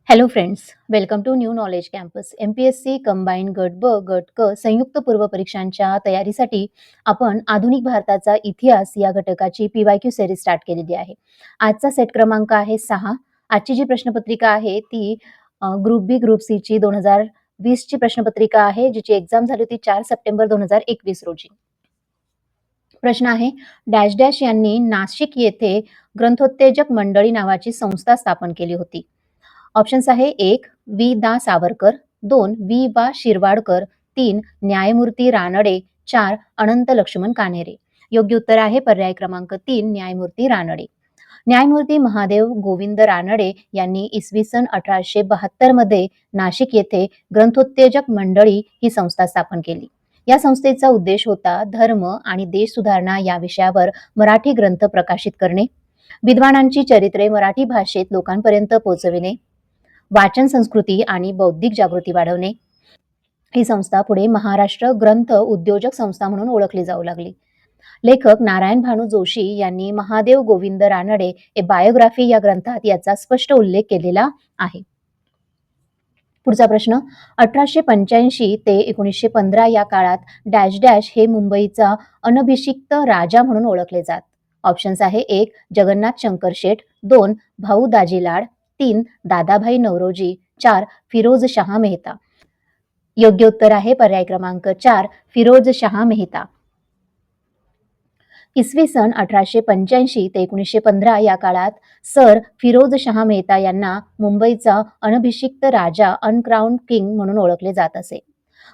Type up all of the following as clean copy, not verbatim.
Hello friends, welcome to new knowledge campus. MPSC combine गट ब, गट क संयुक्त पूर्व परीक्षांच्या तयारीसाठी आपण आधुनिक भारताचा इतिहास या घटकाची पीवायक्यू सिरीज स्टार्ट केलेली आहे. आजचा सेट क्रमांक आहे 6. आजची जी प्रश्नपत्रिका आहे ती ग्रुप बी, ग्रुप सी ची 2020 ची प्रश्नपत्रिका आहे, जिची एक्झाम झाली होती 4 सप्टेंबर 2021 रोजी. प्रश्न आहे, डॅश डॅश यांनी नाशिक येथे ग्रंथोत्तेजक मंडळी नावाची संस्था स्थापन केली होती. ऑप्शन्स आहे 1. वि. दा. सावरकर, 2. वि. वा. शिरवाडकर, 3. न्यायमूर्ती रानडे, 4. अनंत लक्ष्मण कान्हेरे. योग्य उत्तर आहे पर्याय क्रमांक 3, न्यायमूर्ती रानडे. न्यायमूर्ती महादेव गोविंद रानडे यांनी इसवी सन 1872 मध्ये नाशिक येथे ग्रंथोत्तेजक मंडळी ही संस्था स्थापन केली. या संस्थेचा उद्देश होता धर्म आणि देश सुधारणा या विषयावर मराठी ग्रंथ प्रकाशित करणे, विद्वानांची चरित्रे मराठी भाषेत लोकांपर्यंत पोहोचविणे, वाचन संस्कृती आणि बौद्धिक जागृती वाढवणे. ही संस्था पुढे महाराष्ट्र ग्रंथ उद्योजक संस्था म्हणून ओळखली जाऊ लागली. लेखक नारायण भानू जोशी यांनी महादेव गोविंद रानडे ए बायोग्राफी या ग्रंथात याचा स्पष्ट उल्लेख केलेला आहे. पुढचा प्रश्न, 1885 ते 1915 या काळात डॅश डॅश हे मुंबईचा अनभिषिक्त राजा म्हणून ओळखले जात. ऑप्शन्स आहे 1. जगन्नाथ शंकर शेठ, 2. भाऊ दाजी लाड, 3. दादाभाई नवरोजी, 4. फिरोज शाह मेहता. योग्य उत्तर आहे पर्याय क्रमांक 4, फिरोज शाह मेहता. इसवी सन 1885 ते 1915 या काळात सर फिरोज शाह मेहता यांना मुंबईचा अनभिषिक्त राजा अनक्राउंड किंग म्हणून ओळखले जात असे.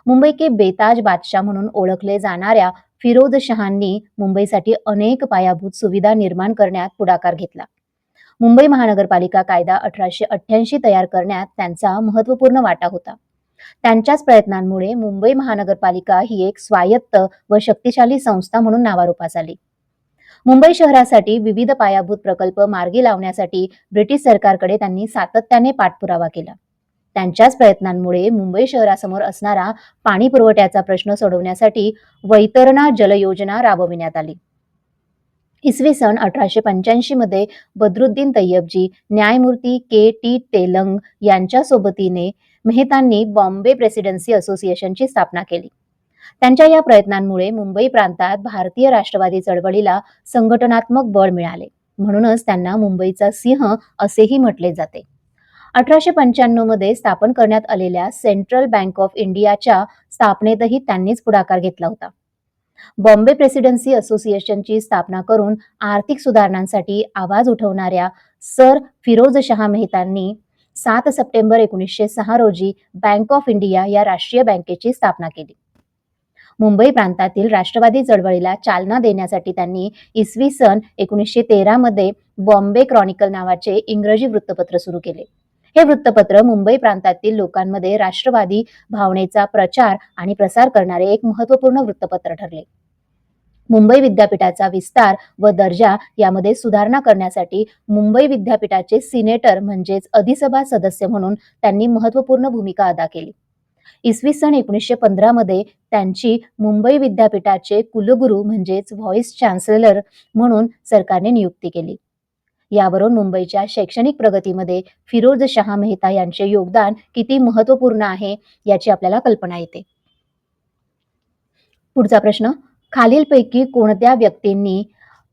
मुंबई के बेताज बादशाह म्हणून ओळखले जाणाऱ्या फिरोज शहांनी मुंबईसाठी अनेक पायाभूत सुविधा निर्माण करण्यात पुढाकार घेतला. मुंबई महानगरपालिका कायदा 1888 तयार करण्यात त्यांचा महत्त्वपूर्ण वाटा होता. त्यांच्याच प्रयत्नांमुळे मुंबई महानगरपालिका ही एक स्वायत्त व शक्तिशाली संस्था म्हणून नावारूपास आली. मुंबई शहरासाठी विविध पायाभूत प्रकल्प मार्गी लावण्यासाठी ब्रिटिश सरकारकडे त्यांनी सातत्याने पाठपुरावा केला. त्यांच्याच प्रयत्नांमुळे मुंबई शहरासमोर असणारा पाणी पुरवठ्याचा प्रश्न सोडवण्यासाठी वैतरणा जल योजना राबविण्यात आली. इसवी सन 1885 मध्ये बद्रुद्दीन तय्यबजी, न्यायमूर्ती के. टी. तेलंग यांच्या सोबतीने मेहतांनी बॉम्बे प्रेसिडेन्सी असोसिएशनची स्थापना केली. त्यांच्या या प्रयत्नांमुळे मुंबई प्रांतात भारतीय राष्ट्रवादी चळवळीला संघटनात्मक बळ मिळाले. म्हणूनच त्यांना मुंबईचा सिंह असेही म्हटले जाते. 1895 मध्ये स्थापन करण्यात आलेल्या सेंट्रल बँक ऑफ इंडियाच्या स्थापनेतही त्यांनीच पुढाकार घेतला होता. बॉम्बे प्रेसिडेन्सी असोसिएशनची स्थापना करून आर्थिक सुधारणांसाठी आवाज उठवणाऱ्या सर फिरोज शाह मेहतांनी 7 सप्टेंबर 1906 रोजी बँक ऑफ इंडिया या राष्ट्रीय बँकेची स्थापना केली. मुंबई प्रांतातील राष्ट्रवादी चळवळीला चालना देण्यासाठी त्यांनी इसवी सन 1913 मध्ये बॉम्बे क्रॉनिकल नावाचे इंग्रजी वृत्तपत्र सुरू केले. हे वृत्तपत्र मुंबई प्रांतातील लोकांमध्ये राष्ट्रवादी भावनेचा प्रचार आणि प्रसार करणारे एक महत्त्वपूर्ण वृत्तपत्र ठरले. मुंबई विद्यापीठाचा विस्तार व दर्जा यामध्ये सुधारणा करण्यासाठी मुंबई विद्यापीठाचे सिनेटर म्हणजेच अधिसभा सदस्य म्हणून त्यांनी महत्त्वपूर्ण भूमिका अदा केली. इसवी सन 1915 मध्ये त्यांची मुंबई विद्यापीठाचे कुलगुरू म्हणजेच व्हाईस चान्सलर म्हणून सरकारने नियुक्ती केली. यावरून मुंबईच्या शैक्षणिक प्रगतीमध्ये फिरोज शाह मेहता यांचे योगदान किती महत्त्वपूर्ण आहे याची आपल्याला कल्पना येते. पुढचा प्रश्न, खालीलपैकी कोणत्या व्यक्तींनी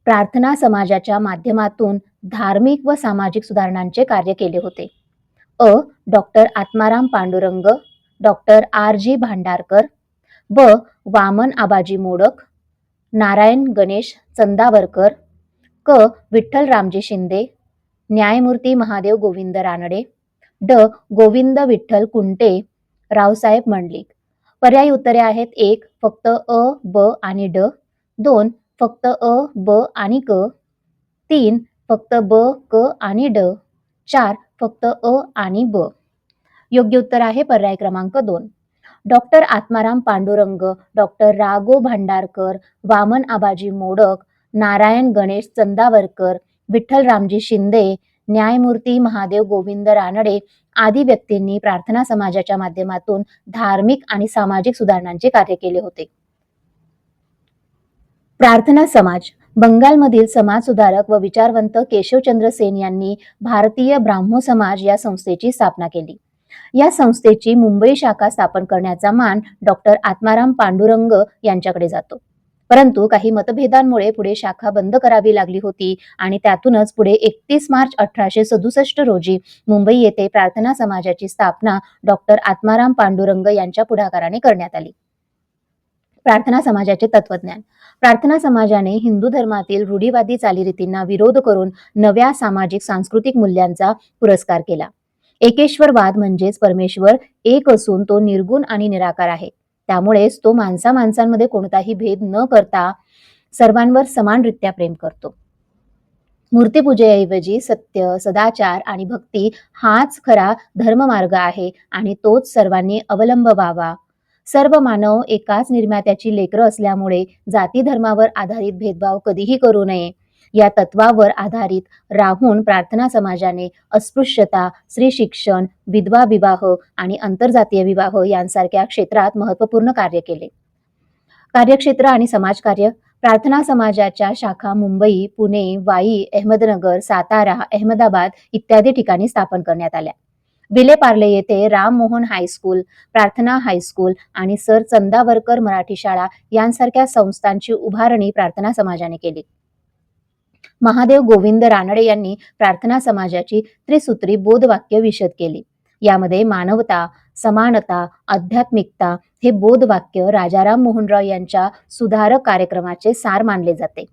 प्रार्थना समाजाच्या माध्यमातून धार्मिक व सामाजिक सुधारणांचे कार्य केले होते? अ. Doctor Atmaram Pandurang, doctor R. G. Bhandarkar, ब. वामन आबाजी मोडक, नारायण गणेश चंदावरकर, क. विठ्ठल रामजी शिंदे, न्यायमूर्ती महादेव गोविंद रानडे, ड. गोविंद विठ्ठल कुंटे, रावसाहेब मंडलिक. पर्यायी उत्तरे आहेत 1. फक्त अ, ब आणि ड, 2. फक्त अ, ब आणि क, 3. फक्त ब, क आणि ड, 4. फक्त अ आणि ब. योग्य उत्तर आहे पर्याय क्रमांक 2. डॉक्टर आत्माराम पांडुरंग, डॉक्टर राघो भांडारकर, वामन आबाजी मोडक, नारायण गणेश चंदावरकर, विठ्ठल रामजी शिंदे, न्यायमूर्ती महादेव गोविंद रानडे आदी व्यक्तींनी प्रार्थना समाजाच्या माध्यमातून धार्मिक आणि सामाजिक सुधारणांचे कार्य केले होते. प्रार्थना समाज बंगालमधील समाजसुधारक व विचारवंत केशवचंद्र सेन यांनी भारतीय ब्राह्मो समाज या संस्थेची स्थापना केली. या संस्थेची मुंबई शाखा स्थापन करण्याचा मान डॉक्टर आत्माराम पांडुरंग यांच्याकडे जातो. परंतु काही मतभेदांमुळे पुढे शाखा बंद करावी लागली होती आणि त्यातूनच पुढे 31 मार्च 1867 रोजी मुंबई येथे प्रार्थना समाजाची स्थापना डॉक्टर आत्माराम पांडुरंग यांच्या पुढाकाराने करण्यात आली. प्रार्थना समाजाचे तत्वज्ञान. प्रार्थना समाजाने हिंदू धर्मातील रूढीवादी चालीरीतींना विरोध करून नव्या सामाजिक सांस्कृतिक मूल्यांचा पुरस्कार केला. एकेश्वरवाद म्हणजेच परमेश्वर एक असून तो निर्गुण आणि निराकार आहे. त्यामुळेच तो माणसांमध्ये कोणताही भेद न करता सर्वांवर समानरित्या प्रेम करतो. मूर्तीपूजेऐवजी सत्य, सदाचार आणि भक्ती हाच खरा धर्ममार्ग आहे आणि तोच सर्वांनी अवलंबावा. सर्व मानव एकाच निर्मात्याची लेकरं असल्यामुळे जाती धर्मावर आधारित भेदभाव कधीही करू नये या तत्वावर आधारित राहून प्रार्थना समाजाने अस्पृश्यता, स्त्री शिक्षण, विधवा विवाह आणि आंतरजातीय विवाह यांसारख्या क्षेत्रात महत्त्वपूर्ण कार्य केले. कार्यक्षेत्र आणि समाजकार्य. प्रार्थना समाजाच्या शाखा मुंबई, पुणे, वाई, अहमदनगर, सातारा, अहमदाबाद इत्यादी ठिकाणी स्थापन करण्यात आल्या. विलेपार्ले येथे राम मोहन हायस्कूल, प्रार्थना हायस्कूल आणि सर चंदावरकर मराठी शाळा यांसारख्या संस्थांची उभारणी प्रार्थना समाजाने केली. महादेव गोविंद रानडे यांनी प्रार्थना समाजाची त्रिसूत्री बोधवाक्य विशद केली. यामध्ये मानवता, समानता, आध्यात्मिकता हे बोधवाक्य राजाराम मोहन रॉय यांच्या सुधारक कार्यक्रमाचे सार मानले जाते.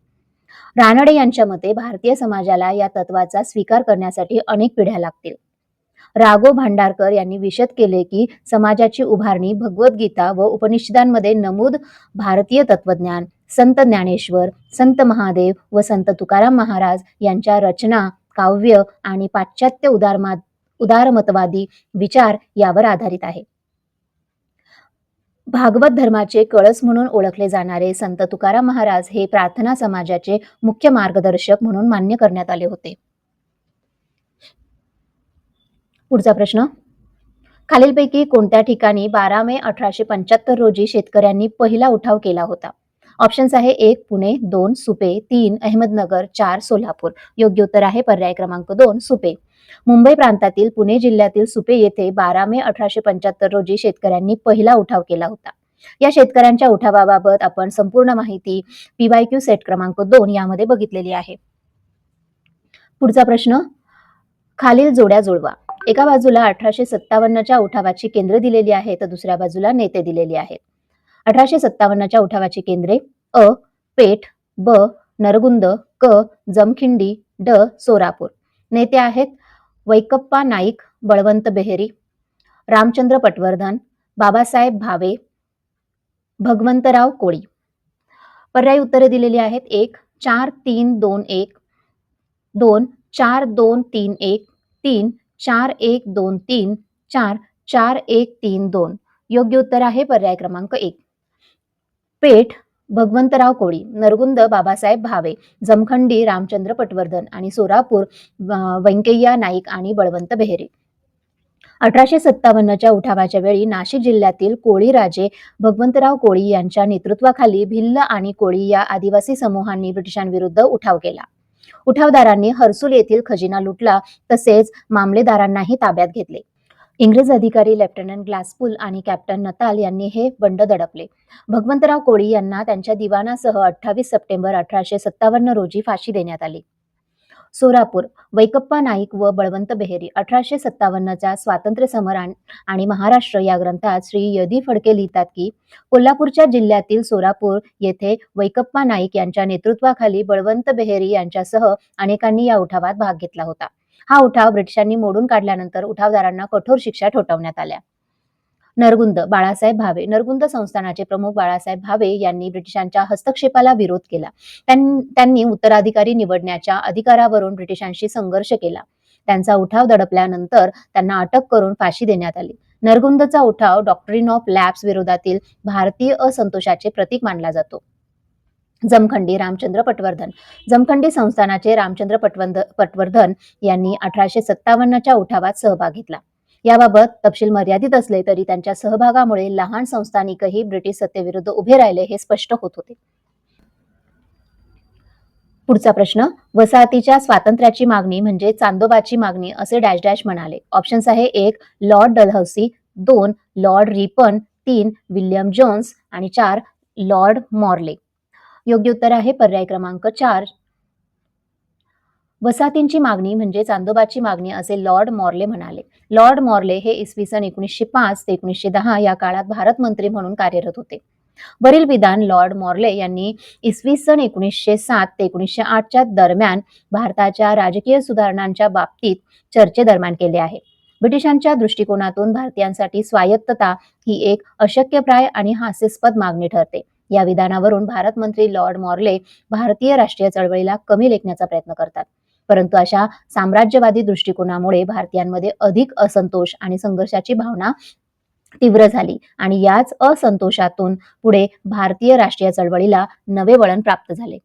रानडे यांच्या मते भारतीय समाजाला या तत्वाचा स्वीकार करण्यासाठी अनेक पिढ्या लागतील. राघव भांडारकर यांनी विशद केले की समाजाची उभारणी भगवद्गीता व उपनिषदांमध्ये नमूद भारतीय तत्वज्ञान, संत ज्ञानेश्वर, संत महादेव व संत तुकाराम महाराज यांच्या रचना, काव्य आणि पाश्चात्य उदारमतवादी विचार यावर आधारित आहे. भागवत धर्माचे कळस म्हणून ओळखले जाणारे संत तुकाराम महाराज हे प्रार्थना समाजाचे मुख्य मार्गदर्शक म्हणून मान्य करण्यात आले होते. पुढचा प्रश्न. खालीलपैकी कोणत्या ठिकाणी 12 मे 1875 रोजी शेतकऱ्यांनी पहिला उठाव केला होता? ऑप्शन्स आहे 1 पुणे, 2 सुपे, 3 अहमदनगर, 4 सोलापूर. योग्य उत्तर आहे पर्याय क्रमांक 2 सुपे. मुंबई प्रांतातील पुणे जिल्ह्यातील सुपे येथे 12 मे 1875 रोजी शेतकऱ्यांनी पहिला उठाव केला होता. या शेतकऱ्यांच्या उठावाबाबत आपण संपूर्ण माहिती PYQ सेट क्रमांक 2 यामध्ये बघितलेली आहे. पुढचा प्रश्न. खालील जोड्या जुळवा. एका बाजूला 1857च्या उठावाची केंद्रे दिलेली आहेत तर दुसऱ्या बाजूला नेते दिलेली आहेत. 1857च्या उठावाची केंद्रे: अ. पेठ, ब. नरगुंद, क. जमखिंडी, ड. सोलापूर. नेते आहेत वैकप्पा नाईक, बळवंत बेहेरी, रामचंद्र पटवर्धन, बाबासाहेब भावे, भगवंतराव कोळी. पर्यायी उत्तरे दिलेली आहेत. 1 4 3 2 1, 2 4 2 3 1, 3 4 1 2 3, 4 4 1 3 2. योग्य उत्तर आहे पर्याय क्रमांक 1. पेठ भगवंतराव कोळी, नरगुंद बाबासाहेब भावे, जमखंडी रामचंद्र पटवर्धन आणि सोलापूर व्यंकय्या नाईक आणि बळवंत बेहेरे. 1857च्या उठावाच्या वेळी नाशिक जिल्ह्यातील कोळी राजे भगवंतराव कोळी यांच्या नेतृत्वाखाली भिल्ल आणि कोळी या आदिवासी समूहांनी ब्रिटिशांविरुद्ध उठाव केला. उठावदारांनी हर्सुल येथील खजिना लुटला तसेच मामलेदारांनाही ताब्यात घेतले. इंग्रज अधिकारी लेफ्टनंट ग्लासपूल आणि कॅप्टन नताल यांनी हे बंड दडपले. भगवंतराव कोळी यांना त्यांच्या दिवाणासह 28 सप्टेंबर 1857 रोजी फाशी देण्यात आली. सोलापूर वैकप्पा नाईक व बळवंत बेहेरी. 1857च्या स्वातंत्र्य समर आणि महाराष्ट्र या ग्रंथात श्री य.दी. फडके लिहितात की कोल्हापूरच्या जिल्ह्यातील सोलापूर येथे वैकप्पा नाईक यांच्या नेतृत्वाखाली बळवंत बेहेरी यांच्यासह अनेकांनी या उठावात भाग घेतला होता. हा उठाव ब्रिटिशांनी मोडून काढल्यानंतर उठावदारांना कठोर शिक्षा ठोठावण्यात आल्या. नरगुंद बाळासाहेब भावे. नरगुंद संस्थानाचे प्रमुख बाळासाहेब भावे यांनी ब्रिटिशांच्या हस्तक्षेपाला विरोध केला. त्यांनी उत्तराधिकारी निवडण्याच्या अधिकारावरून ब्रिटिशांशी संघर्ष केला. त्यांचा उठाव दडपल्यानंतर त्यांना अटक करून फाशी देण्यात आली. नरगुंदचा उठाव डॉक्ट्रिन ऑफ लॅप्स विरोधातील भारतीय असंतोषाचे प्रतीक मानला जातो. जमखंडी रामचंद्र पटवर्धन. जमखंडी संस्थानाचे रामचंद्र पटवर्धन यांनी 1857च्या उठावात सहभाग घेतला. याबाबत तपशील मर्यादित असले तरी त्यांच्या सहभागामुळे लहान संस्थानिकही ब्रिटिश सत्तेविरुद्ध उभे राहिले हे स्पष्ट होत होते. पुढचा प्रश्न, वसाहतीच्या स्वातंत्र्याची मागणी म्हणजे चांदोबाची मागणी असे डॅश डॅश म्हणाले. ऑप्शन्स आहे 1 Lord Dalhousie, 2 Lord Ripon, 3 William Jones आणि 4 लॉर्ड मॉर्ले. योग्य उत्तर आहे पर्याय क्रमांक 4. वसाहतींची मागणी म्हणजे चांदोबाची मागणी असे लॉर्ड मॉर्ले म्हणाले. लॉर्ड मॉर्ले हे इसवी सन 1905 ते 1910 या काळात भारत मंत्री म्हणून कार्यरत होते. वरील विधान लॉर्ड मॉर्ले यांनी इसवी सन 1907 ते 1908 दरम्यान भारताच्या राजकीय सुधारणांच्या बाबतीत चर्चेदरम्यान केले आहे. ब्रिटिशांच्या दृष्टिकोनातून भारतीयांसाठी स्वायत्तता ही एक अशक्यप्राय आणि हास्यास्पद मागणी ठरते. या विधानावरून भारत मंत्री लॉर्ड मॉर्ले भारतीय राष्ट्रीय चळवळीला कमी लेखण्याचा प्रयत्न करतात. परंतु अशा साम्राज्यवादी दृष्टिकोनामुळे भारतीयांमध्ये अधिक असंतोष आणि संघर्षाची भावना तीव्र झाली आणि याच असंतोषातून पुढे भारतीय राष्ट्रीय चळवळीला नवे वळण प्राप्त झाले.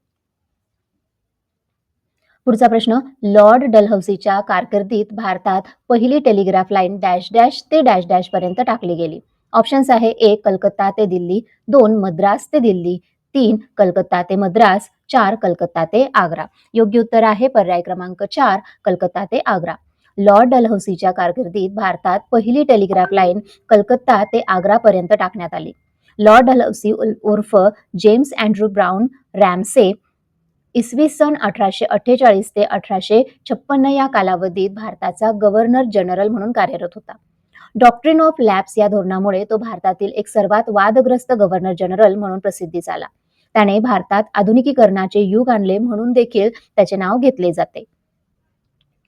पुढचा प्रश्न, लॉर्ड डलहौसीच्या कारकिर्दीत भारतात पहिली टेलिग्राफ लाईन डॅश डॅश ते डॅश डॅश पर्यंत टाकली गेली. ऑप्शन्स आहे 1 कलकत्ता ते दिल्ली, 2 मद्रास ते दिल्ली, 3 कलकत्ता ते मद्रास, 4 कलकत्ता ते आग्रा. योग्य उत्तर आहे पर्याय क्रमांक 4 कलकत्ता ते आग्रा. लॉर्ड डलहौसीच्या कारकिर्दीत भारतात पहिली टेलिग्राफ लाईन कलकत्ता ते आग्रा पर्यंत टाकण्यात आली. लॉर्ड डलहौसी उर्फ जेम्स अँड्रू ब्राउन रॅमसे इसवी सन 1848 ते 1856 या कालावधीत भारताचा गव्हर्नर जनरल म्हणून कार्यरत होता. डॉक्ट्रिन ऑफ लॅप्स या धोरणामुळे तो भारतातील एक सर्वात वादग्रस्त गव्हर्नर जनरल म्हणून प्रसिद्धीस आला. त्याने भारतात आधुनिकीकरणाचे युग आणले म्हणून देखील त्याचे नाव घेतले जाते.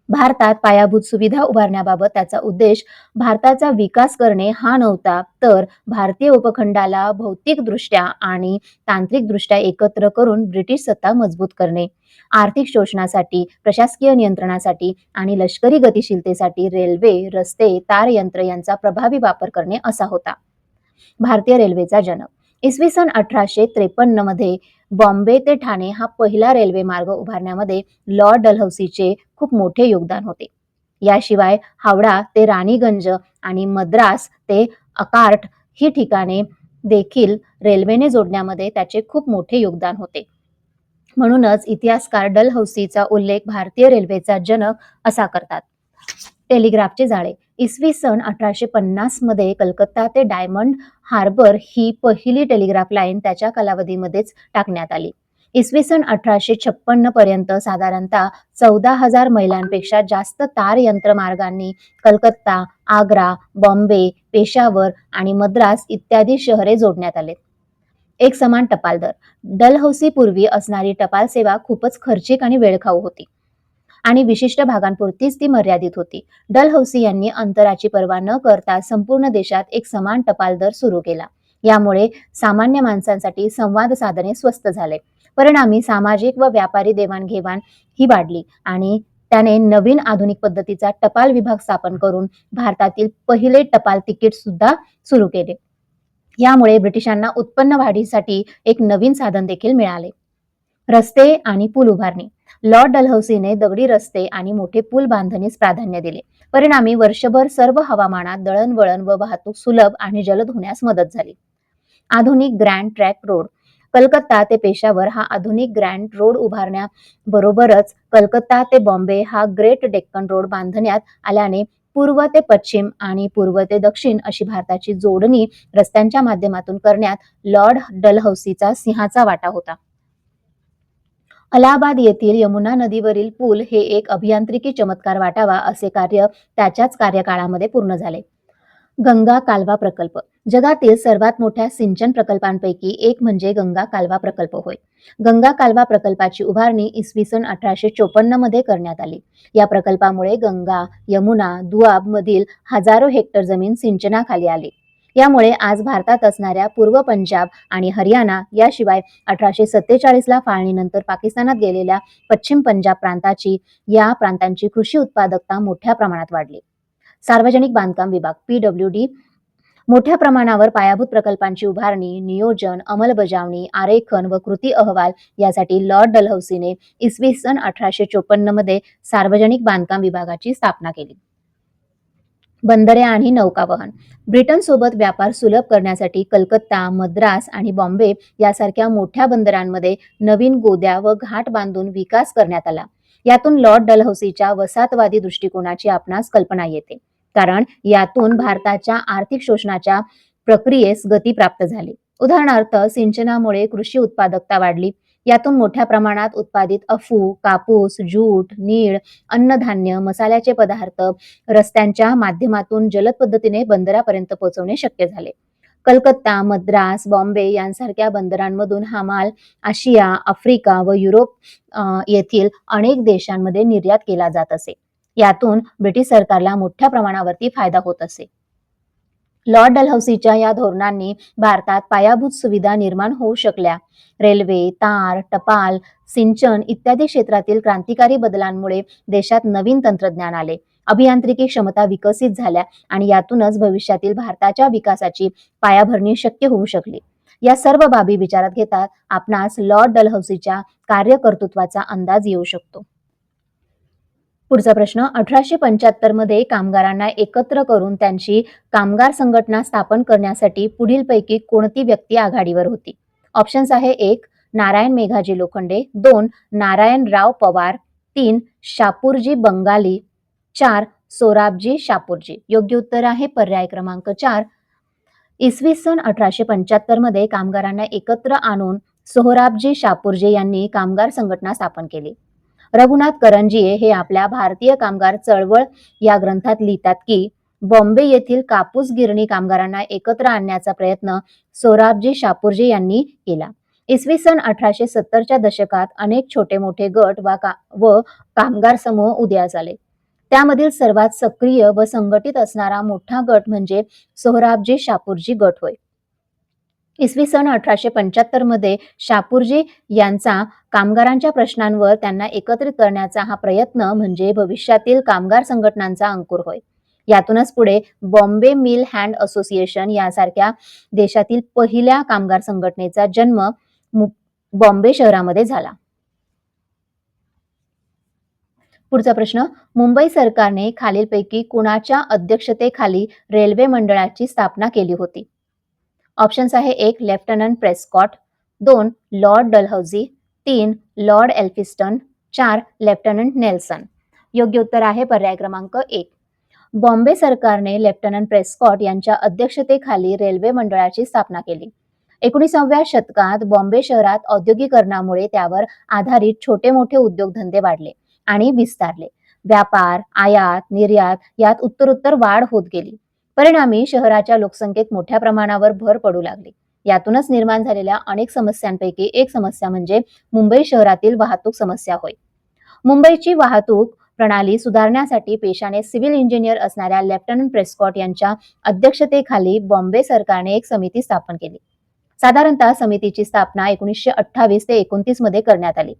भारतात पायाभूत सुविधा उभारण्याबाबत त्याचा उद्देश भारताचा विकास करणे हा नव्हता, तर भारतीय उपखंडाला भौतिकदृष्ट्या आणि तांत्रिकदृष्ट्या एकत्र करून ब्रिटिश सत्ता मजबूत करणे. आर्थिक शोषणासाठी, प्रशासकीय नियंत्रणासाठी आणि लष्करी गतिशीलतेसाठी रेल्वे, रस्ते, तारयंत्र यांचा प्रभावी वापर करणे असा होता. भारतीय रेल्वेचा जनक. इसवी सन 1853 मध्ये बॉम्बे ते ठाणे हा पहिला रेल्वे मार्ग उभारण्यामध्ये लॉर्ड डलहौसीचे खूप मोठे योगदान होते. याशिवाय हावडा ते राणीगंज आणि मद्रास ते अकार्ट ही ठिकाणे देखील रेल्वेने जोडण्यामध्ये त्याचे खूप मोठे योगदान होते. म्हणूनच इतिहासकार डलहौसीचा उल्लेख भारतीय रेल्वेचा जनक असा करतात. टेलिग्राफचे जाळे. इसवी सन 1850 मध्ये कलकत्ता ते डायमंड हार्बर ही पहिली टेलिग्राफ लाईन त्याच्या कालावधीमध्येच टाकण्यात आली. इसवी सन 1856 पर्यंत साधारणतः 14,000 मैलांपेक्षा जास्त तारयंत्र मार्गांनी कलकत्ता, आग्रा, बॉम्बे, पेशावर आणि मद्रास इत्यादी शहरे जोडण्यात आले. एक समान टपाल दर. डलहौसी पूर्वी असणारी टपाल सेवा खूपच खर्चिक आणि वेळखाऊ होती आणि विशिष्ट भागांपुरतीच ती मर्यादित होती. डलहौसी यांनी अंतराची पर्वा न करता संपूर्ण देशात एक समान टपाल दर सुरू केला. यामुळे सामान्य माणसांसाठी संवाद साधने स्वस्त झाले. परिणामी सामाजिक व व्यापारी देवाणघेवाण ही वाढली आणि त्याने नवीन आधुनिक पद्धतीचा टपाल विभाग स्थापन करून भारतातील पहिले टपाल तिकीट सुद्धा सुरू केले. यामुळे ब्रिटिशांना उत्पन्न वाढीसाठी एक नवीन साधन देखील मिळाले. रस्ते आणि पूल उभारणी. लॉर्ड डलहौसीने दगडी रस्ते आणि मोठे पूल बांधणीस प्राधान्य दिले. परिणामी वर्षभर सर्व हवामानात दळणवळण व वाहतूक सुलभ आणि जलद होण्यास मदत झाली. आधुनिक ग्रँड ट्रॅक रोड. कलकत्ता ते पेशावर हा आधुनिक ग्रँड रोड उभारण्याबरोबरच कलकत्ता ते बॉम्बे हा ग्रेट डेक्कन रोड बांधण्यात आल्याने पूर्व ते पश्चिम आणि पूर्व ते दक्षिण अशी भारताची जोडणी रस्त्यांच्या माध्यमातून करण्यात लॉर्ड डलहौसीचा सिंहाचा वाटा होता. अलाहाबाद येथील यमुना नदीवरील पूल हे एक अभियांत्रिकी चमत्कार वाटावा असे कार्य त्याच्याच कार्यकाळामध्ये पूर्ण झाले. गंगा कालवा प्रकल्प. जगातील सर्वात मोठ्या सिंचन प्रकल्पांपैकी एक म्हणजे गंगा कालवा प्रकल्प होय. गंगा कालवा प्रकल्पाची उभारणी इसवी सन 1854 मध्ये करण्यात आली. या प्रकल्पामुळे गंगा, यमुना, दुआब मधील हजारो हेक्टर जमीन सिंचनाखाली आली. यामुळे आज भारतात असणाऱ्या पूर्व पंजाब आणि हरियाणा याशिवाय 1847 ला फाळणीनंतर पाकिस्तानात गेलेल्या पश्चिम पंजाब या प्रांतांची कृषी उत्पादकता मोठ्या प्रमाणात वाढली. सार्वजनिक बांधकाम विभाग PWD. मोठ्या प्रमाणावर पायाभूत प्रकल्पांची उभारणी, नियोजन, अंमलबजावणी, आरेखन व कृती अहवाल यासाठी लॉर्ड डलहौसीने इसवी सन 1854 मध्ये सार्वजनिक बांधकाम विभागाची स्थापना केली. बंदरे आणि नौकावहन. ब्रिटनसोबत व्यापार सुलभ करण्यासाठी कलकत्ता, मद्रास आणि बॉम्बे यासारख्या मोठ्या बंदरांमध्ये नवीन गोद्या व घाट बांधून विकास करण्यात आला. यातून लॉर्ड डलहौसीच्या वसाहतवादी दृष्टिकोनाची आपणास कल्पना येते, कारण यातून भारताच्या आर्थिक शोषणाच्या प्रक्रियेस गती प्राप्त झाली. उदाहरणार्थ, सिंचनामुळे कृषी उत्पादकता वाढली. यातून मोठ्या प्रमाणात उत्पादित अफू, कापूस, ज्यूट, नीळ, अन्नधान्य, मसाल्याचे पदार्थ रस्त्यांच्या माध्यमातून जलद पद्धतीने बंदरापर्यंत पोहोचवणे शक्य झाले. कलकत्ता, मद्रास, बॉम्बे यांसारख्या बंदरांमधून हा माल आशिया, आफ्रिका व युरोप येथील अनेक देशांमध्ये निर्यात केला जात असे. यातून ब्रिटिश सरकारला मोठ्या प्रमाणावरती फायदा होत असे. लॉर्ड डलहौसीच्या या धोरणांनी भारतात पायाभूत सुविधा निर्माण होऊ शकल्या. रेल्वे, तार, टपाल, सिंचन इत्यादी क्षेत्रातील क्रांतिकारी बदलांमुळे देशात नवीन तंत्रज्ञान आले, अभियांत्रिकी क्षमता विकसित झाल्या आणि यातूनच भविष्यातील भारताच्या विकासाची पायाभरणी शक्य होऊ शकली. या सर्व बाबी विचारात घेता आपणास लॉर्ड डलहौसीच्या कार्यकर्तृत्वाचा अंदाज येऊ शकतो. पुढचा प्रश्न, 1875 मध्ये कामगारांना एकत्र करून त्यांची कामगार संघटना स्थापन करण्यासाठी पुढीलपैकी कोणती व्यक्ती आघाडीवर होती? ऑप्शन्स आहे: 1. नारायण मेघाजी लोखंडे, 2. नारायणराव पवार, 3. शापूरजी बंगाली, 4. सोराबजी शापूरजी. योग्य उत्तर आहे पर्याय क्रमांक 4. इसवी सन 1875 मध्ये कामगारांना एकत्र आणून सोहराबजी शापूरजी यांनी कामगार संघटना स्थापन केली. रघुनाथ करंजिये हे आपल्या भारतीय कामगार चळवळ या ग्रंथात लिहितात की बॉम्बे येथील कापूस गिरणी कामगारांना एकत्र आणण्याचा प्रयत्न सोराबजी शापूरजी यांनी केला. इसवी सन 1870च्या दशकात अनेक छोटे मोठे गट व कामगार समूह उदयास आले. त्यामधील सर्वात सक्रिय व संघटित असणारा मोठा गट म्हणजे सोहराबजी शापूरजी गट होय. इसवी सन 1875 मध्ये शापूरजी यांचा कामगारांच्या प्रश्नांवर त्यांना एकत्रित करण्याचा हा प्रयत्न म्हणजे भविष्यातील कामगार संघटनांचा अंकुर होय. यातूनच पुढे बॉम्बे मिल हँड असोसिएशन यासारख्या देशातील पहिल्या कामगार संघटनेचा जन्म बॉम्बे शहरामध्ये झाला. पुढचा प्रश्न, मुंबई सरकारने खालीलपैकी कुणाच्या अध्यक्षतेखाली रेल्वे मंडळाची स्थापना केली होती? ऑप्शन्स आहे: 1. Lieutenant Prescott, 2. Lord Dalhousie, 3. Lord Elphinstone, 4. Lieutenant Nelson. योग्य उत्तर आहे पर्याय क्रमांक 1. बॉम्बे सरकारने लेफ्टनंट प्रेस्कॉट यांच्या अध्यक्षतेखाली रेल्वे मंडळाची स्थापना केली. 19व्या शतकात बॉम्बे शहरात औद्योगिकरणामुळे त्यावर आधारित छोटे मोठे उद्योगधंदे वाढले आणि विस्तारले. व्यापार, आयात, निर्यात यात उत्तरोत्तर वाढ होत गेली. परिणामी शहराच्या लोकसंख्येत मोठ्या प्रमाणावर भर पडू लागली. यातूनच निर्माण झालेल्या अनेक समस्यांपैकी एक समस्या म्हणजे मुंबई शहरातील वाहतूक समस्या होय. मुंबईची वाहतूक प्रणाली सुधारण्यासाठी पेशाने सिव्हिल इंजिनियर असणाऱ्या लेफ्टनंट प्रेस्कॉट यांच्या अध्यक्षतेखाली बॉम्बे सरकारने एक समिती स्थापन केली. साधारणतः समितीची स्थापना 1928 ते 29 मध्ये करण्यात आली.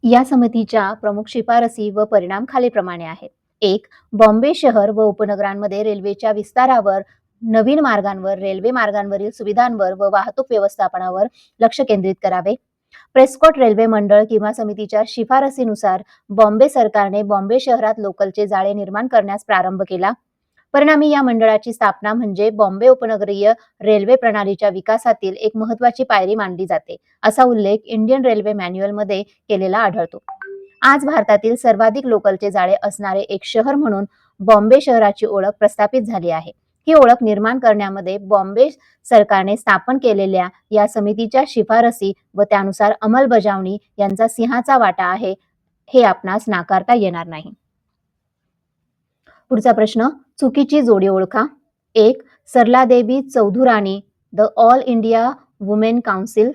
या समितीच्या प्रमुख शिफारसी व परिणाम खालीलप्रमाणे आहेत. 1. बॉम्बे शहर व उपनगरांमध्ये रेल्वेच्या विस्तारावर, नवीन मार्गांवर, रेल्वे मार्गांवरील सुविधांवर व वाहतूक व्यवस्थापनावर लक्ष केंद्रित करावे. प्रेस्कॉट रेल्वे मंडळ किंवा समितीच्या शिफारसीनुसार बॉम्बे सरकारने बॉम्बे शहरात लोकलचे जाळे निर्माण करण्यास प्रारंभ केला. परिणामी या मंडळाची स्थापना म्हणजे बॉम्बे उपनगरीय रेल्वे प्रणालीच्या विकासातील एक महत्त्वाची पायरी मानली जाते, असा उल्लेख इंडियन रेल्वे मॅन्युअलमध्ये केलेला आढळतो. आज भारतातील सर्वाधिक लोकलचे जाळे असणारे एक शहर म्हणून बॉम्बे शहराची ओळख प्रस्थापित झाली आहे. ही ओळख निर्माण करण्यामध्ये बॉम्बे सरकारने स्थापन केलेल्या या समितीच्या शिफारसी व त्यानुसार अंमलबजावणी यांचा सिंहाचा वाटा आहे, हे आपणास नाकारता येणार नाही. पुढचा प्रश्न, चुकीची जोडी ओळखा. 1. Sarladevi Chaudhurani, the all India women council.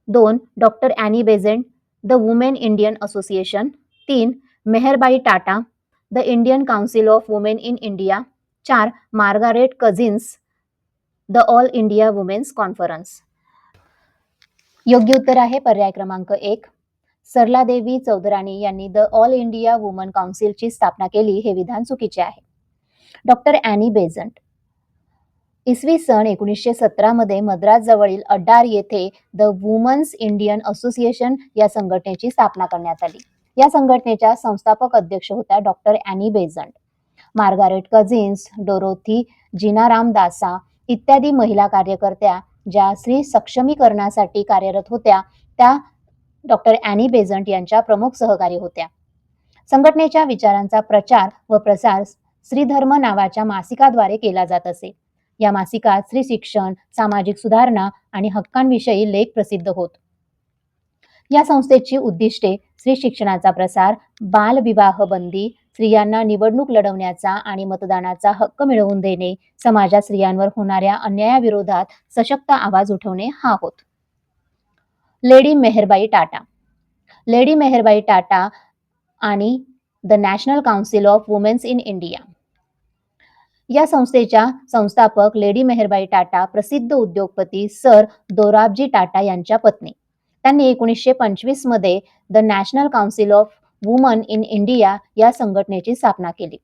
2. Doctor Annie Besant, the women Indian association. 3. Meherbai Tata, the Indian council of women in India. 4. Margaret Cousins, the all India women's conference. योग्य उत्तर आहे पर्याय क्रमांक 1. सरलादेवी चौधराणी यांनी द ऑल इंडिया वुमन काउन्सिलची स्थापना केली हे विधान चुकीचे आहे. डॉक्टर ॲनी बेझंट इसवी सन 1917 मध्ये मद्रास जवळील अड्डार येथे द वुमन्स इंडियन असोसिएशन या संघटनेची स्थापना करण्यात आली. या संघटनेच्या संस्थापक अध्यक्ष होत्या doctor Annie Besant. Margaret Cousins, Dorothy Jinarajadasa इत्यादी महिला कार्यकर्त्या ज्या स्त्री सक्षमीकरणासाठी कार्यरत होत्या त्या डॉक्टर ॲनी बेझंट यांच्या प्रमुख सहकारी होत्या. संघटनेच्या विचारांचा प्रचार व प्रसार स्त्रीधर्म नावाच्या मासिकाद्वारे केला जात असे. या मासिकात स्त्री शिक्षण, सामाजिक सुधारणा आणि हक्कांविषयी लेख प्रसिद्ध होत. या संस्थेची उद्दिष्टे स्त्री शिक्षणाचा प्रसार, बालविवाह बंदी, स्त्रियांना निवडणूक लढवण्याचा आणि मतदानाचा हक्क मिळवून देणे, समाजात स्त्रियांवर होणाऱ्या अन्यायाविरोधात सशक्त आवाज उठवणे हा होत. लेडी मेहरबाई टाटा. लेडी मेहरबाई टाटा आणि the national council of women's in India या संस्थेच्या संस्थापक लेडी मेहरबाई टाटा प्रसिद्ध उद्योगपती सर दोराबजी टाटा यांच्या पत्नी. त्यांनी 1925 मध्ये the national council of woman in India या संघटनेची स्थापना केली.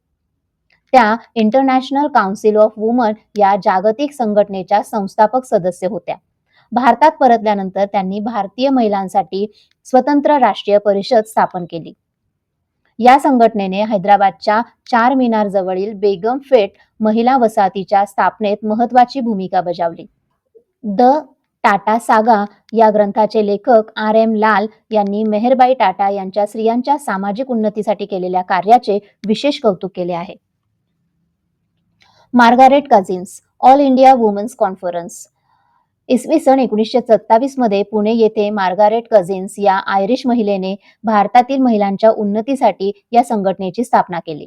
त्या इंटरनॅशनल काउन्सिल ऑफ वुमन या जागतिक संघटनेच्या संस्थापक सदस्य होत्या. भारतात परतल्यानंतर त्यांनी भारतीय महिलांसाठी स्वतंत्र राष्ट्रीय परिषद स्थापन केली. या संघटनेने हैदराबादच्या चार मिनार जवळील बेगम फेट महिला वसाहतीच्या स्थापनेत महत्वाची भूमिका बजावली. द टाटा सागा या ग्रंथाचे लेखक R.M. लाल यांनी मेहरबाई टाटा यांच्या स्त्रियांच्या सामाजिक उन्नतीसाठी केलेल्या कार्याचे विशेष कौतुक केले आहे. Margaret Cousins, all India women's conference. इसवी सन 1927 मध्ये पुणे येथे मार्गारेट कझिन्स या आयरिश महिलेने भारतातील महिलांच्या उन्नतीसाठी या संघटनेची स्थापना केली.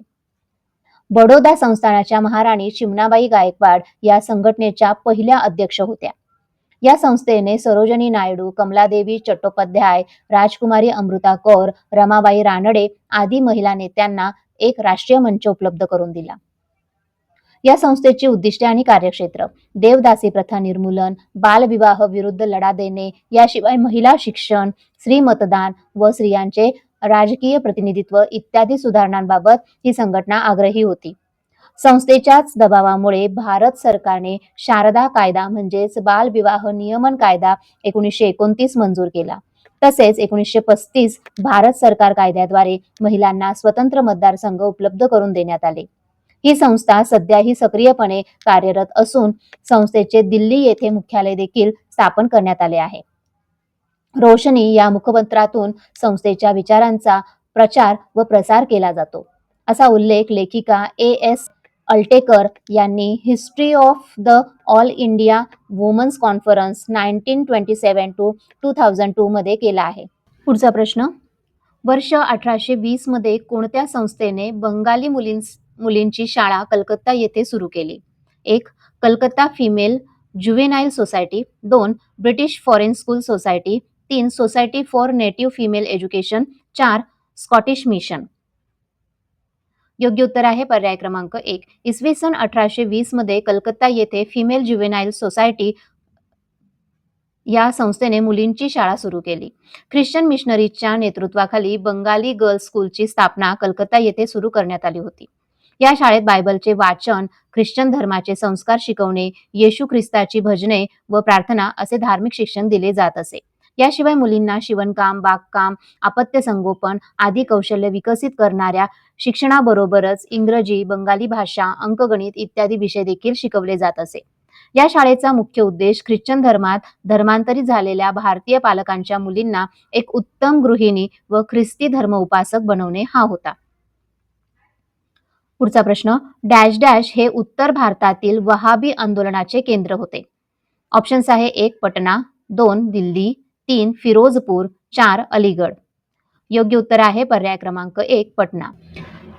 बडोदा संस्थानाच्या महाराणी चिमणाबाई गायकवाड या संघटनेच्या पहिल्या अध्यक्ष होत्या. या संस्थेने सरोजिनी नायडू, कमलादेवी चट्टोपाध्याय, राजकुमारी अमृता कौर, रमाबाई रानडे आदी महिला नेत्यांना एक राष्ट्रीय मंच उपलब्ध करून दिला. या संस्थेची उद्दिष्टे आणि कार्यक्षेत्र: देवदासी प्रथा निर्मूलन, बालविवाह विरुद्ध लढा देणे, याशिवाय महिला शिक्षण, स्त्री मतदान व स्त्रियांचे राजकीय प्रतिनिधित्व इत्यादी सुधारणांबाबत ही संघटना आग्रही होती. संस्थेच्याच दबावामुळे भारत सरकारने शारदा कायदा म्हणजेच बालविवाह नियमन कायदा 1929 मंजूर केला. तसेच 1935 भारत सरकार कायद्याद्वारे महिलांना स्वतंत्र मतदारसंघ उपलब्ध करून देण्यात आले. ही संस्था सध्याही सक्रियपणे कार्यरत असून संस्थेचे दिल्ली येथे मुख्यालय देखील स्थापन करण्यात आले आहे. रोशनी या मुखपत्रातून संस्थेच्या विचारांचा प्रचार व प्रसार केला जातो, असा उल्लेख लेखिका A.S. अल्टेकर यांनी history of the all India women's conference 1927 to 2002 मध्ये केला आहे. पुढचा प्रश्न: वर्ष 1820 मध्ये कोणत्या संस्थेने बंगाली मुलींची शाळा कलकत्ता येथे सुरू केली? 1. Calcutta female juvenile society, 2. British foreign school society, 3. Society for native female education, 4. Scottish mission. योग्य उत्तर आहे पर्याय क्रमांक 1. इसवी सन 1820 मध्ये कलकत्ता येथे फिमेल ज्युव्हेनाईल सोसायटी या संस्थेने मुलींची शाळा सुरू केली. ख्रिश्चन मिशनरीच्या नेतृत्वाखाली बंगाली गर्ल्स स्कूलची स्थापना कलकत्ता येथे सुरू करण्यात आली होती. या शाळेत बायबलचे वाचन, ख्रिश्चन धर्माचे संस्कार शिकवणे, येशू ख्रिस्ताची भजने व प्रार्थना असे धार्मिक शिक्षण दिले जात असे. याशिवाय मुलींना शिवणकाम, बागकाम, अपत्य संगोपन आदी कौशल्य विकसित करणाऱ्या शिक्षणाबरोबरच इंग्रजी, बंगाली भाषा, अंकगणित इत्यादी विषय देखील शिकवले जात असे. या शाळेचा मुख्य उद्देश ख्रिश्चन धर्मात धर्मांतरित झालेल्या भारतीय पालकांच्या मुलींना एक उत्तम गृहिणी व ख्रिस्ती धर्म उपासक बनवणे हा होता. पुढचा प्रश्न: डॅश डॅश हे उत्तर भारतातील वहाबी आंदोलनाचे केंद्र होते. ऑप्शन्स आहे: 1. पटना, 2. दिल्ली, 3. फिरोजपूर, 4. अलीगड. योग्य उत्तर आहे पर्याय क्रमांक 1. पटना.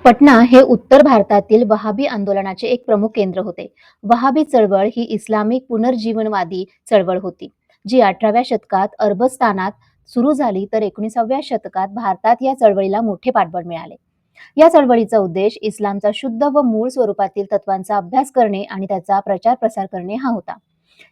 पटना हे उत्तर भारतातील वहाबी आंदोलनाचे एक प्रमुख केंद्र होते. वहाबी चळवळ ही इस्लामिक पुनर्जीवनवादी चळवळ होती, जी 18व्या शतकात अरबस्तानात सुरू झाली तर 19व्या शतकात भारतात या चळवळीला मोठे पाठबळ मिळाले. या चळवळीचा उद्देश इस्लामचा शुद्ध व मूळ स्वरूपातील तत्वांचा अभ्यास करणे आणि त्याचा प्रचार प्रसार करणे हा होता.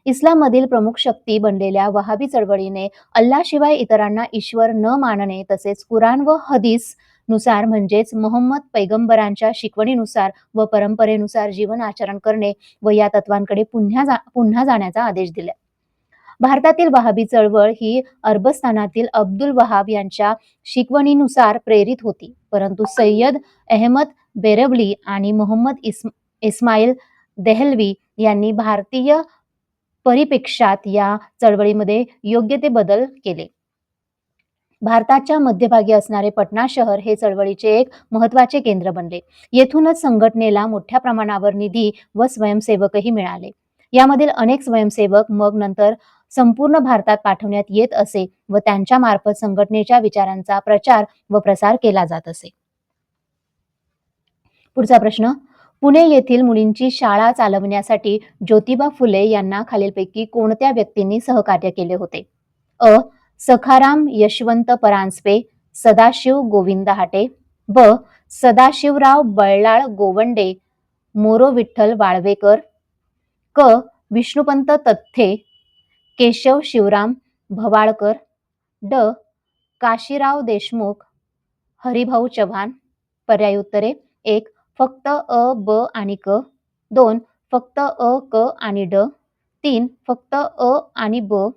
इस्लाममधील प्रमुख शक्ती बनलेल्या वहाबी चळवळीने अल्लाशिवाय इतरांना ईश्वर न मानणे तसेच कुराण व हदीस नुसार म्हणजेच मोहम्मद पैगंबरांच्या शिकवणीनुसार व परंपरेनुसार जीवन आचरण करणे व या तत्वांकडे पुन्हा जाण्याचा आदेश दिला. भारतातील वहाबी चळवळ ही अरबस्तानातील अब्दुल वहाब यांच्या शिकवणीनुसार प्रेरित होती, परंतु सय्यद अहमद बेरवली आणि मोहम्मद इस्माईल देहलवी यांनी भारतीय परिप्रेक्ष्यात या चळवळीमध्ये योग्य ते बदल केले. भारताच्या मध्यभागी असणारे पटना शहर हे चळवळीचे एक महत्त्वाचे केंद्र बनले. येथूनच संघटनेला मोठ्या प्रमाणावर निधी व स्वयंसेवकही मिळाले. यामधील अनेक स्वयंसेवक मग नंतर संपूर्ण भारतात पाठवण्यात येत असे व त्यांच्या मार्फत संघटनेच्या विचारांचा प्रचार व प्रसार केला जात असे. पुढचा प्रश्न, पुणे येथील मुलींची शाळा चालवण्यासाठी ज्योतिबा फुले यांना खालीलपैकी कोणत्या व्यक्तींनी सहकार्य केले होते? अ. सखाराम यशवंत परांजपे, सदाशिव गोविंद हाटे. ब. सदाशिवराव बल्लाळ गोवंडे, मोरो विठ्ठल वाळवेकर. क. विष्णुपंत तथ्थे, केशव शिवराम भवाळकर. ड. काशीराव देशमुख, हरिभाऊ चव्हाण. पर्याय उत्तरे: 1. फक्त अ, ब आणि क. 2. फक्त अ, क आणि ड. 3. फक्त अ आणि ब.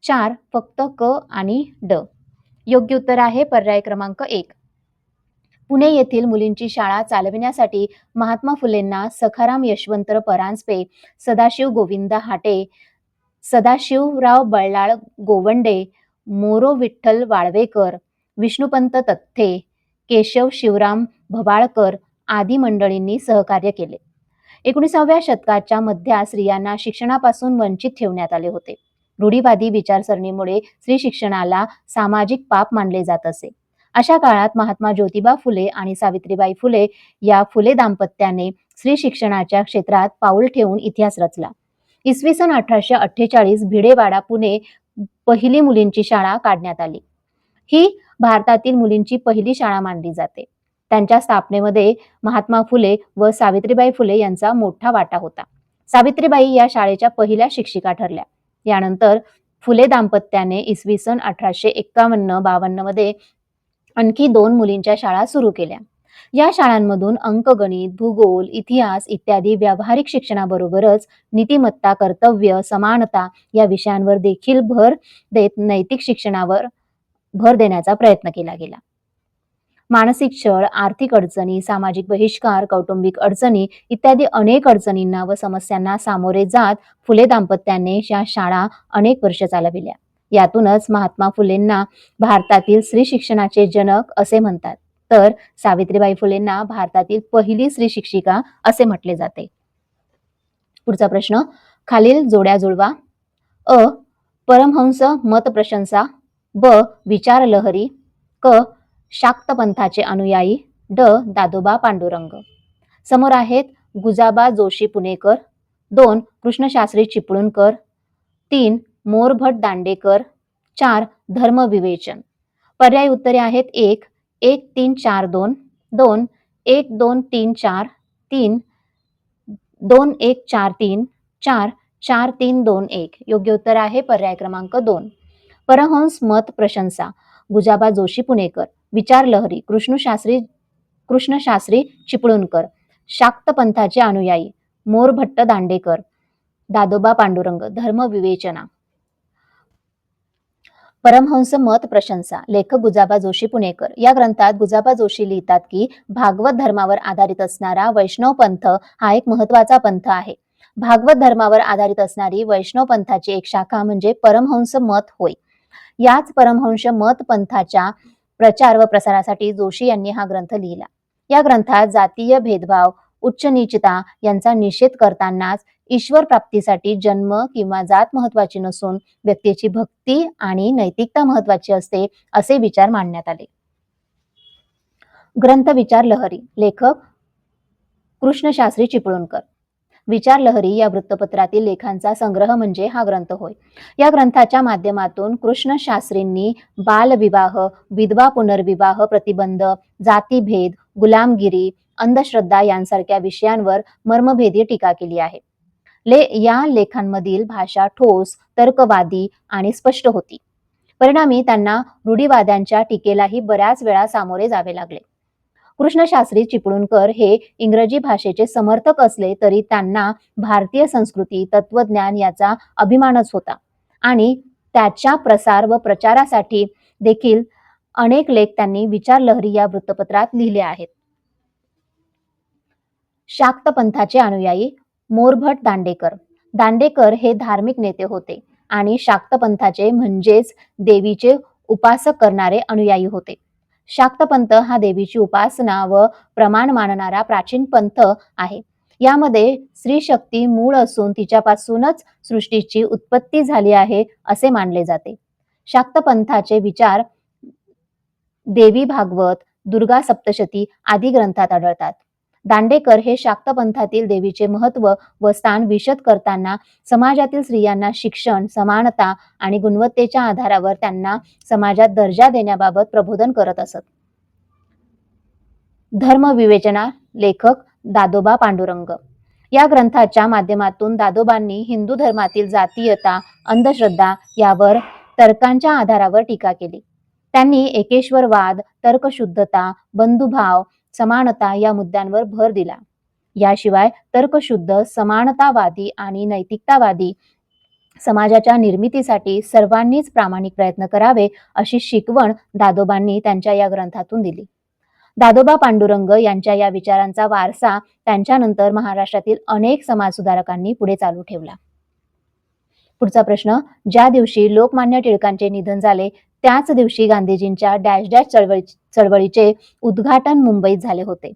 4. फक्त क आणि ड. योग्य उत्तर आहे पर्याय क्रमांक 1. पुणे येथील मुलींची शाळा चालविण्यासाठी महात्मा फुलेंना सखाराम यशवंत परांजपे, सदाशिव गोविंद हाटे, सदाशिवराव बल्लाळ गोवंडे, मोरो विठ्ठल वाळवेकर, विष्णुपंत तथ्थे, केशव शिवराम भवाळकर आदी मंडळींनी सहकार्य केले. 19व्या शतकाच्या मध्यात स्त्रियांना शिक्षणापासून वंचित ठेवण्यात आले होते. रूढीवादी विचारसरणीमुळे स्त्री शिक्षणाला सामाजिक पाप मानले जात असे. अशा काळात महात्मा ज्योतिबा फुले आणि सावित्रीबाई फुले या फुले दाम्पत्याने स्त्री शिक्षणाच्या क्षेत्रात पाऊल ठेवून इतिहास रचला. इसवी सन 1848 भिडेवाडा पुणे पहिली मुलींची शाळा काढण्यात आली. ही भारतातील मुलींची पहिली शाळा मानली जाते. त्यांच्या स्थापनेमध्ये महात्मा फुले व सावित्रीबाई फुले यांचा मोठा वाटा होता. सावित्रीबाई या शाळेच्या पहिल्या शिक्षिका ठरल्या. यानंतर फुले दाम्पत्याने इसवी सन 1851-52 मध्ये आणखी 2 मुलींच्या शाळा सुरू केल्या. या शाळांमधून अंकगणित, भूगोल, इतिहास इत्यादी व्यावहारिक शिक्षणाबरोबरच नीतिमत्ता, कर्तव्य, समानता या विषयांवर देखील भर देत नैतिक शिक्षणावर भर देण्याचा प्रयत्न केला गेला. मानसिक छळ, आर्थिक अडचणी, सामाजिक बहिष्कार, कौटुंबिक अडचणी इत्यादी अनेक अडचणींना व समस्यांना सामोरे जात फुले दाम्पत्याने या शाळा अनेक वर्ष चालविल्या. यातूनच महात्मा फुलेंना भारतातील स्त्री शिक्षणाचे जनक असे म्हणतात, तर सावित्रीबाई फुलेंना भारतातील पहिली स्त्री शिक्षिका असे म्हटले जाते. पुढचा प्रश्न, खालील जोड्या जुळवा. अ. परमहंस मत प्रशंसा. ब. विचार लहरी. क. शाक्त पंथाचे अनुयायी. ड. दादोबा पांडुरंग. समोर आहेत गुजाबा जोशी पुणेकर. 2. कृष्णशास्त्री चिपळूणकर. 3. मोरभट दांडेकर. 4. धर्मविवेचन. पर्याय उत्तरे आहेत 1. 1, 3, 4, 2. 2. 1, 2, 3, 4. 3. 2, 1, 4, 3. 4. 4, 3, 2, 1. योग्य उत्तर आहे पर्याय क्रमांक 2. परमहंस मत प्रशंसा गुजाबा जोशी पुणेकर. विचार लहरी कृष्णशास्त्री चिपळूणकर. शाक्त पंथाचे अनुयायी मोरभट्ट दांडेकर. दादोबा पांडुरंग. धर्मविवेचना. परमहंस मत प्रशंसा लेखक गुजाबा जोशी पुणेकर. या ग्रंथात गुजाबा जोशी लिहितात की भागवत धर्मावर आधारित असणारा वैष्णव पंथ हा एक महत्त्वाचा पंथ आहे. भागवत धर्मावर आधारित असणारी वैष्णव पंथाची एक शाखा म्हणजे परमहंस मत होय. याच परमहंस मत पंथाच्या प्रचार व प्रसारासाठी जोशी यांनी हा ग्रंथ लिहिला. या ग्रंथात जातीय भेदभाव, उच्च नीचता यांचा निषेध करतानाच ईश्वर प्राप्तीसाठी जन्म किंवा जात महत्वाची नसून व्यक्तीची भक्ती आणि नैतिकता महत्वाची असते असे विचार मांडण्यात आले. ग्रंथ विचार लहरी लेखक कृष्णशास्त्री चिपळूणकर. विचार लहरी या वृत्तपत्रातील लेखांचा संग्रह म्हणजे हा ग्रंथ होय. या ग्रंथाच्या माध्यमातून कृष्णशास्त्रींनी बालविवाह, विधवा पुनर्विवाह प्रतिबंध, जातीभेद, गुलामगिरी, अंधश्रद्धा यांसारख्या विषयांवर मर्मभेदी टीका केली आहे. या लेखांमधील भाषा ठोस, तर्कवादी आणि स्पष्ट होती. परिणामी त्यांना रूढीवाद्यांच्या टीकेलाही बऱ्याच वेळा सामोरे जावे लागले. कृष्णशास्त्री चिपळूणकर हे इंग्रजी भाषेचे समर्थक असले तरी त्यांना भारतीय संस्कृती, तत्वज्ञान याचा अभिमानच होता आणि त्याच्या प्रसार व प्रचारासाठी देखील अनेक लेख त्यांनी विचार लहरी या वृत्तपत्रात लिहिले आहेत. शाक्त पंथाचे अनुयायी मोरभट दांडेकर. दांडेकर हे धार्मिक नेते होते आणि शाक्त पंथाचे म्हणजेच देवीचे उपासक करणारे अनुयायी होते. शाक्त पंथ हा देवीची उपासना व प्रमाण मानणारा प्राचीन पंथ आहे. यामध्ये स्त्री शक्ती मूळ असून तिच्यापासूनच सृष्टीची उत्पत्ती झाली आहे असे मानले जाते. शाक्त पंथाचे विचार देवी भागवत, दुर्गा सप्तशती आदी ग्रंथात आढळतात. दांडेकर हे शाक्त पंथातील देवीचे महत्व व स्थान विशद करताना समाजातील स्त्रियांना शिक्षण, समानता आणि गुणवत्तेच्या आधारावर त्यांना समाजात दर्जा देण्याबाबत प्रबोधन करत असत. धर्मविवेचना लेखक दादोबा पांडुरंग. या ग्रंथाच्या माध्यमातून दादोबांनी हिंदू धर्मातील जातीयता, अंधश्रद्धा यावर तर्कांच्या आधारावर टीका केली. त्यांनी एकेश्वरवाद, तर्कशुद्धता, बंधुभाव, समानता या मुद्द्यांवर भर दिला. याशिवाय तर्कशुद्ध, समानतावादी आणि नैतिकतावादी समाजाच्या निर्मितीसाठी सर्वांनीच प्रामाणिक प्रयत्न करावे अशी शिकवण दादोबांनी त्यांच्या या ग्रंथातून दिली. दादोबा पांडुरंग यांच्या या विचारांचा वारसा त्यांच्यानंतर महाराष्ट्रातील अनेक समाजसुधारकांनी पुढे चालू ठेवला. पुढचा प्रश्न, ज्या दिवशी लोकमान्य टिळकांचे निधन झाले त्याच दिवशी गांधीजींच्या डॅश डॅश चळवळीचे उद्घाटन मुंबईत झाले होते.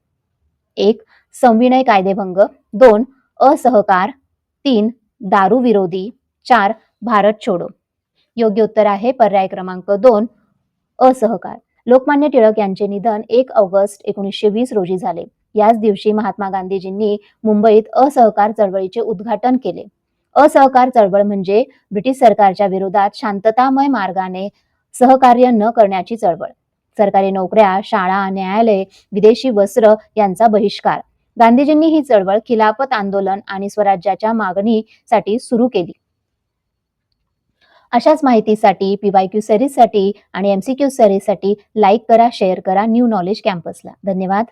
1. संविनय कायदेभंग. 2. असहकार. 3. दारू विरोधी. 4. भारत छोडो. योग्य उत्तर आहे पर्याय क्रमांक 2. असहकार. लोकमान्य टिळक यांचे निधन 1 ऑगस्ट 1920 रोजी झाले. याच दिवशी महात्मा गांधीजींनी मुंबईत असहकार चळवळीचे उद्घाटन केले. असहकार चळवळ म्हणजे ब्रिटिश सरकारच्या विरोधात शांततामय मार्गाने सहकार्य न करण्याची चळवळ. सरकारी नोकऱ्या, शाळा, न्यायालय, विदेशी वस्त्र यांचा बहिष्कार. गांधीजींनी ही चळवळ खिलाफत आंदोलन आणि स्वराज्याच्या मागणीसाठी सुरू केली. अशाच माहितीसाठी, PYQ सिरीजसाठी आणि MCQ सिरीजसाठी लाईक करा, शेअर करा न्यू नॉलेज कॅम्पसला. धन्यवाद.